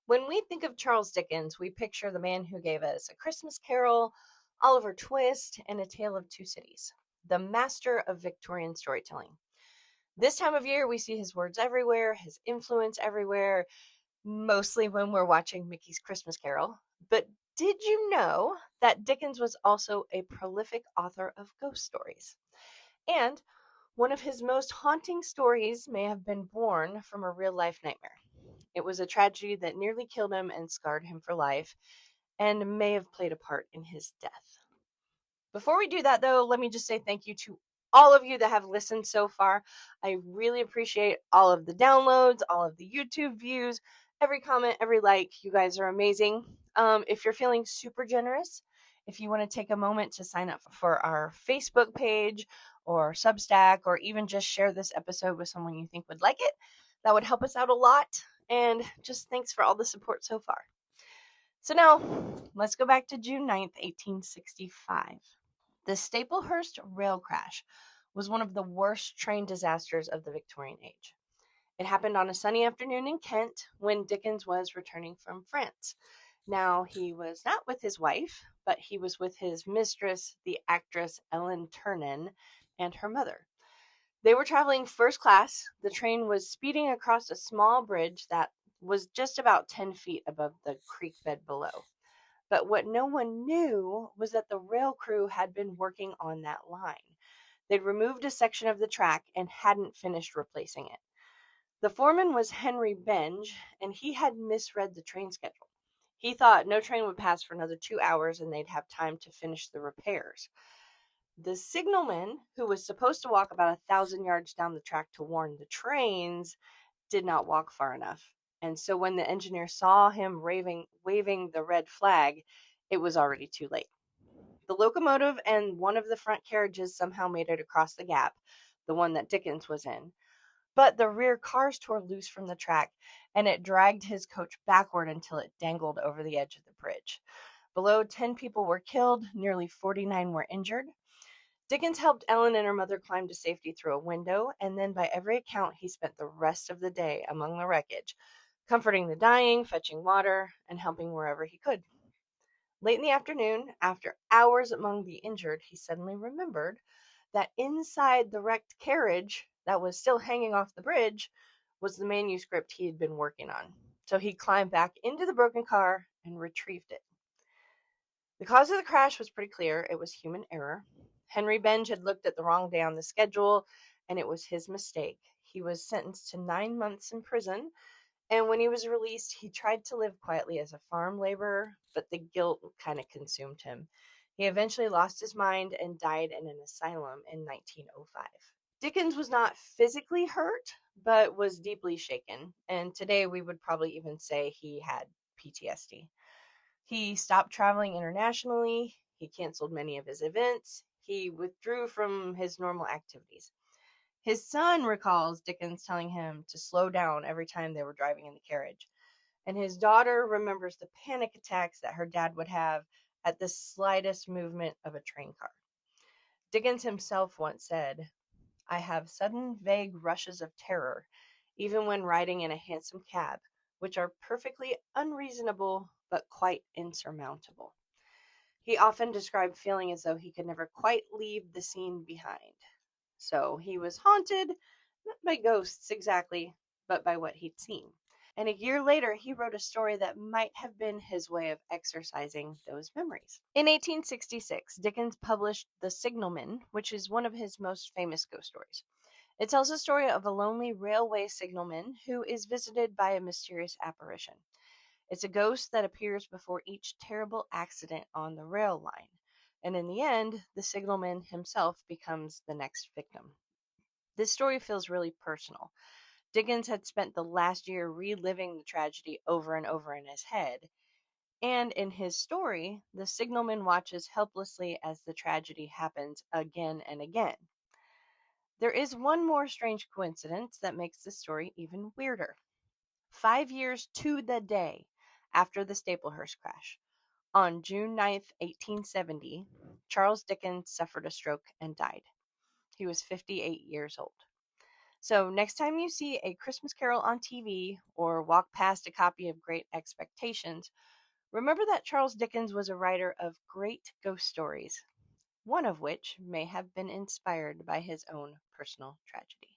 When we think of Charles Dickens, we picture the man who gave us A Christmas Carol, Oliver Twist, and A Tale of Two Cities, the master of Victorian storytelling. This time of year, we see his words everywhere, his influence everywhere, mostly when we're watching Mickey's Christmas Carol. But did you know that Dickens was also a prolific author of ghost stories? And one of his most haunting stories may have been born from a real life nightmare. It was a tragedy that nearly killed him and scarred him for life, and may have played a part in his death. Before we do that, though, let me just say thank you to all of you that have listened so far. I really appreciate all of the downloads, all of the YouTube views, every comment, every like. You guys are amazing. If you're feeling super generous, if you want to take a moment to sign up for our Facebook page or Substack, or even just share this episode with someone you think would like it, that would help us out a lot. And just thanks for all the support so far. So now, let's go back to June 9th, 1865. The Staplehurst rail crash was one of the worst train disasters of the Victorian age. It happened on a sunny afternoon in Kent when Dickens was returning from France. Now, he was not with his wife, but he was with his mistress, the actress Ellen Ternan, and her mother. They were traveling first class. The train was speeding across a small bridge that was just about 10 feet above the creek bed below. But what no one knew was that the rail crew had been working on that line. They'd removed a section of the track and hadn't finished replacing it. The foreman was Henry Benge, and he had misread the train schedule. He thought no train would pass for another 2 hours and they'd have time to finish the repairs. The signalman, who was supposed to walk about 1,000 yards down the track to warn the trains, did not walk far enough. And so when the engineer saw him waving the red flag, it was already too late. The locomotive and one of the front carriages somehow made it across the gap, the one that Dickens was in. But the rear cars tore loose from the track, and it dragged his coach backward until it dangled over the edge of the bridge. Below, 10 people were killed, nearly 49 were injured. Dickens helped Ellen and her mother climb to safety through a window, and then by every account he spent the rest of the day among the wreckage, comforting the dying, fetching water, and helping wherever he could. Late in the afternoon, after hours among the injured, he suddenly remembered that inside the wrecked carriage that was still hanging off the bridge was the manuscript he had been working on. So he climbed back into the broken car and retrieved it. The cause of the crash was pretty clear. It was human error. Henry Benge had looked at the wrong day on the schedule, and it was his mistake. He was sentenced to 9 months in prison, and when he was released, he tried to live quietly as a farm laborer, but the guilt kind of consumed him. He eventually lost his mind and died in an asylum in 1905. Dickens was not physically hurt, but was deeply shaken, and today we would probably even say he had PTSD. He stopped traveling internationally. He canceled many of his events. He withdrew from his normal activities. His son recalls Dickens telling him to slow down every time they were driving in the carriage. And his daughter remembers the panic attacks that her dad would have at the slightest movement of a train car. Dickens himself once said, "I have sudden vague rushes of terror, even when riding in a hansom cab, which are perfectly unreasonable but quite insurmountable." He often described feeling as though he could never quite leave the scene behind. So he was haunted, not by ghosts exactly, but by what he'd seen. And a year later, he wrote a story that might have been his way of exorcising those memories. In 1866, Dickens published The Signalman, which is one of his most famous ghost stories. It tells the story of a lonely railway signalman who is visited by a mysterious apparition. It's a ghost that appears before each terrible accident on the rail line. And in the end, the signalman himself becomes the next victim. This story feels really personal. Dickens had spent the last year reliving the tragedy over and over in his head. And in his story, the signalman watches helplessly as the tragedy happens again and again. There is one more strange coincidence that makes the story even weirder. 5 years to the day after the Staplehurst crash, on June 9th, 1870, Charles Dickens suffered a stroke and died. He was 58 years old. So, next time you see A Christmas Carol on TV or walk past a copy of Great Expectations, remember that Charles Dickens was a writer of great ghost stories, one of which may have been inspired by his own personal tragedy.